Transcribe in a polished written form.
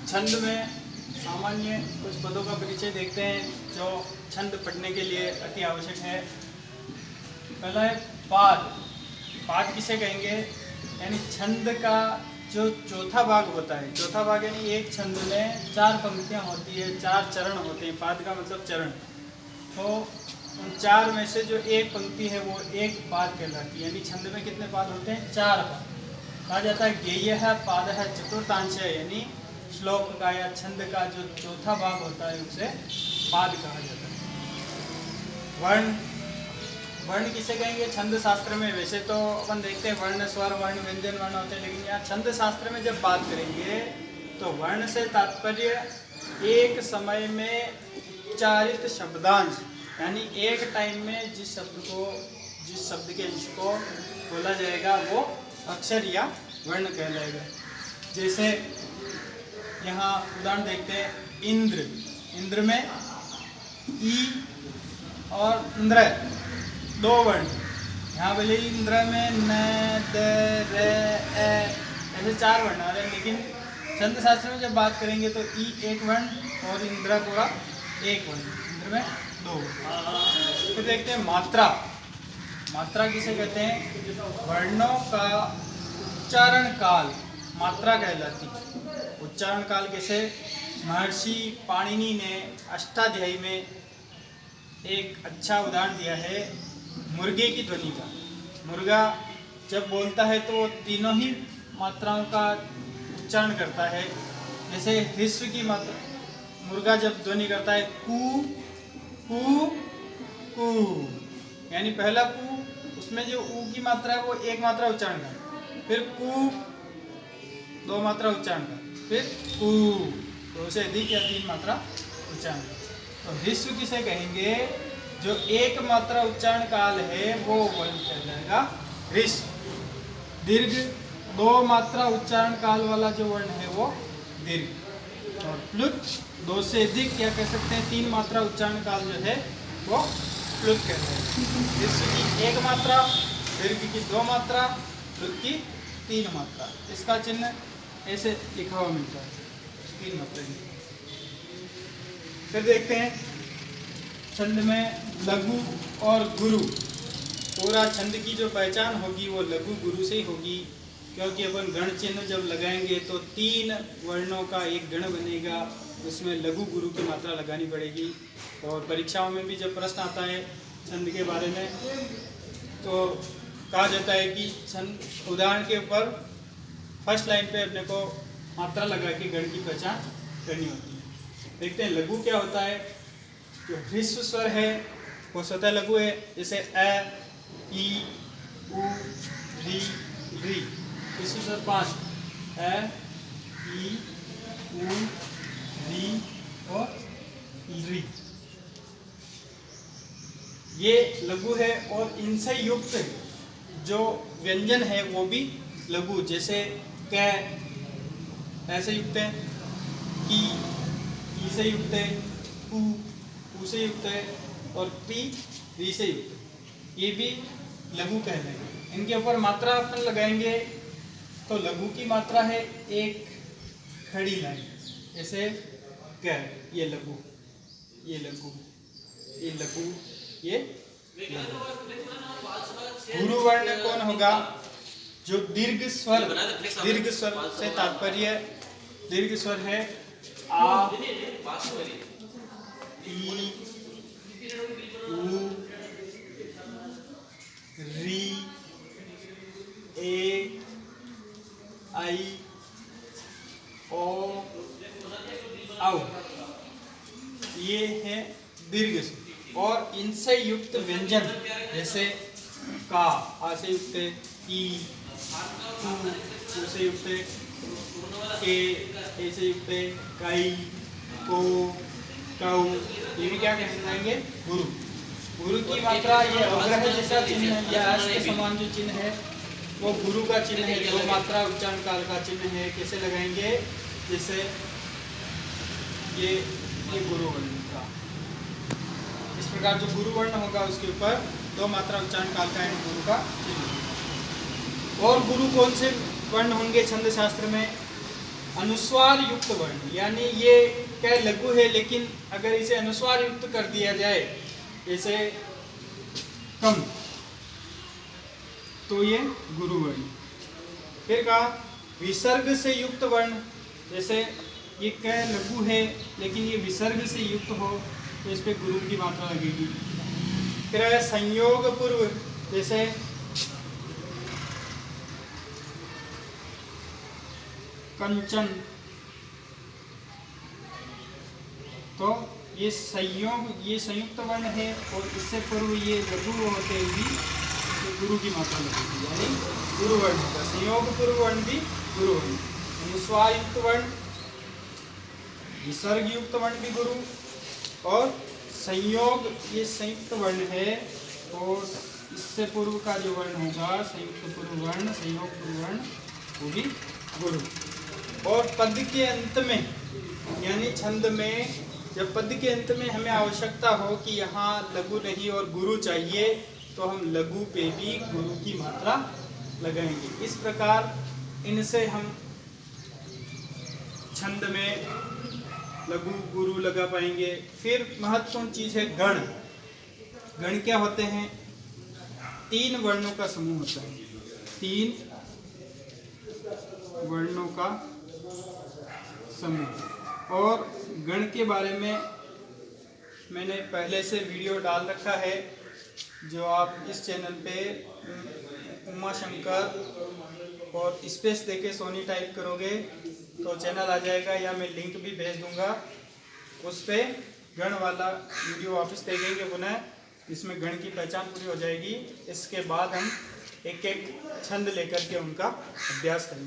छंद में सामान्य कुछ पदों का परिचय देखते हैं जो छंद पढ़ने के लिए अति आवश्यक है। पहला है पाद। पाद किसे कहेंगे? यानी छंद का जो चौथा भाग होता है। चौथा भाग यानी एक छंद में 4 पंक्तियां होती है, 4 चरण होते हैं। पाद का मतलब चरण। तो उन 4 में से जो एक पंक्ति है वो एक पाद कहलाती है। यानी छंद में कितने पाद होते हैं? 4 पाद। कहा जाता है गेय है पाद है चतुर्थांश है, यानी श्लोक का या छंद का जो चौथा भाग होता है उसे पाद कहा जाता है। वर्ण। वर्ण किसे कहेंगे छंद शास्त्र में? वैसे तो अपन देखते हैं वर्ण, स्वर, वर्ण, व्यंजन वर्ण होते हैं, लेकिन यहाँ छंद शास्त्र में जब बात करेंगे तो वर्ण से तात्पर्य एक समय में उच्चारित शब्दांश, यानी एक टाइम में जिस शब्द के अंश को बोला जाएगा वो अक्षर या वर्ण कहलाएगा। जैसे यहाँ उदाहरण देखते हैं इंद्र। इंद्र में ई और इंद्र 2 वर्ण। यहाँ बोले इंद्र में न, द, र, ए ऐसे 4 वर्ण आ रहे हैं, लेकिन छंद शास्त्र में जब बात करेंगे तो ई 1 वर्ण और इंद्र पूरा 1 वर्ण। इंद्र में 2 वर्ण। फिर देखते हैं मात्रा। मात्रा किसे कहते हैं? वर्णों का उच्चारण काल मात्रा कहलाती है। उच्चारण काल कैसे? महर्षि पाणिनि ने अष्टाध्यायी में एक अच्छा उदाहरण दिया है मुर्गे की ध्वनि का। मुर्गा जब बोलता है तो तीनों ही मात्राओं का उच्चारण करता है। जैसे ह्रस्व की मात्रा, मुर्गा जब ध्वनि करता है कू कू कू, यानी पहला कू, उसमें जो ऊ की मात्रा है वो 1 मात्रा उच्चारण कर, फिर कू 2 मात्रा उच्चारण कर, फिर कू 2 से अधिक या 3 मात्रा उच्चारण कर। तो ह्रस्व किसे कहेंगे? जो 1 मात्रा उच्चारण काल है वो वर्ण कहलाएगा ह्रस्व। दीर्घ 2 मात्रा उच्चारण काल वाला जो वर्ण है वो दीर्घ। और प्लुत 2 से अधिक या कह सकते हैं 3 मात्रा उच्चारण काल जो है वो प्लुत कहते हैं। ह्रस्व की 1 मात्रा, दीर्घ की 2 मात्रा, प्लुत की 3 मात्रा। इसका चिन्ह ऐसे लिखा हुआ मिलता है 3 मात्रा। फिर देखते हैं छंद में लघु और गुरु। पूरा छंद की जो पहचान होगी वो लघु गुरु से ही होगी, क्योंकि अपन गण चिन्ह जब लगाएंगे तो 3 वर्णों का एक गण बनेगा, उसमें लघु गुरु की मात्रा लगानी पड़ेगी। और परीक्षाओं में भी जब प्रश्न आता है छंद के बारे में तो कहा जाता है कि छंद उदाहरण के ऊपर फर्स्ट लाइन पे अपने को मात्रा लगा के गण की पहचान करनी होती है। देखते हैं लघु क्या होता है। जो ह्रस्व स्वर है वो स्वतः लघु है। जैसे अ, ई, उ, री, री। ह्रस्व स्वर 5 अ, ई, उ, री और री, ये लघु है। और इनसे युक्त जो व्यंजन है वो भी लघु। जैसे क ऐसे युक्त है, की से युक्त है, कू से युक्त है और री से युक्त है, ये भी लघु कहलाएंगे। इनके ऊपर मात्रा अपन लगाएंगे तो लघु की मात्रा है 1 खड़ी लाइन। जैसे क, ये लघु, ये लघु, ये लघु, ये लघु। गुरु वर्ण कौन होगा? जो दीर्घ स्वर। दीर्घ स्वर से तात्पर्य दीर्घ स्वर है आ, ई, उ, री, ए, आई, ओ, औ। ये है दीर्घ स्वर। और इनसे युक्त व्यंजन जैसे का, आ से युक्त है, ई, उ से युक्त है, के, ए से युक्त है, कई, को, कौ, ये भी क्या कहलाएंगे? गुरु। गुरु की मात्रा ये अवग्रह जैसा चिन्ह है या अस्त के समान जो चिन्ह है वो गुरु का चिन्ह है। 2 मात्रा उच्चारण काल का चिन्ह है। कैसे लगाएंगे? जैसे ये गुरु वर्ण का, इस प्रकार जो गुरु वर्ण होगा उसके ऊपर 2 मात्रा उच्चारण काल का गुरु का चिन्ह। और गुरु कौन से वर्ण होंगे छंद शास्त्र में? अनुस्वार युक्त वर्ण, यानी ये क्या लघु है लेकिन अगर इसे अनुस्वार युक्त कर दिया जाए जैसे कम, तो ये गुरु वर्ण। फिर कहा विसर्ग से युक्त वर्ण, जैसे ये क्या लघु है लेकिन ये विसर्ग से युक्त हो तो इस पे गुरु की मात्रा लगेगी। फिर है संयोग पूर्व, जैसे कंचन, तो ये संयुक्त वर्ण है और इससे पूर्व ये लघु होते भी तो गुरु की मात्रा लगेगी, यानी गुरु वर्ण होगा। संयोग पूर्व वर्ण भी गुरु वर्ण, अनुस्वार युक्त वर्ण, विसर्ग युक्त वर्ण भी गुरु, और संयोग ये संयुक्त वर्ण है और इससे पूर्व का जो वर्ण होगा संयुक्त पूर्व वर्ण, संयोग पूर्व वर्ण, वो भी गुरु। और पद के अंत में यानी छंद में जब पद के अंत में हमें आवश्यकता हो कि यहाँ लघु नहीं और गुरु चाहिए तो हम लघु पे भी गुरु की मात्रा लगाएंगे। इस प्रकार इनसे हम छंद में लघु गुरु लगा पाएंगे। फिर महत्वपूर्ण चीज है गण। गण क्या होते हैं? 3 वर्णों का समूह होता है, 3 वर्णों का समूह। और गण के बारे में मैंने पहले से वीडियो डाल रखा है, जो आप इस चैनल पे उमा शंकर और स्पेस देके सोनी टाइप करोगे तो चैनल आ जाएगा, या मैं लिंक भी भेज दूंगा। उस पे गण वाला वीडियो वापस देखेंगे पुनः, इसमें गण की पहचान पूरी हो जाएगी। इसके बाद हम एक एक छंद लेकर के उनका अभ्यास करेंगे।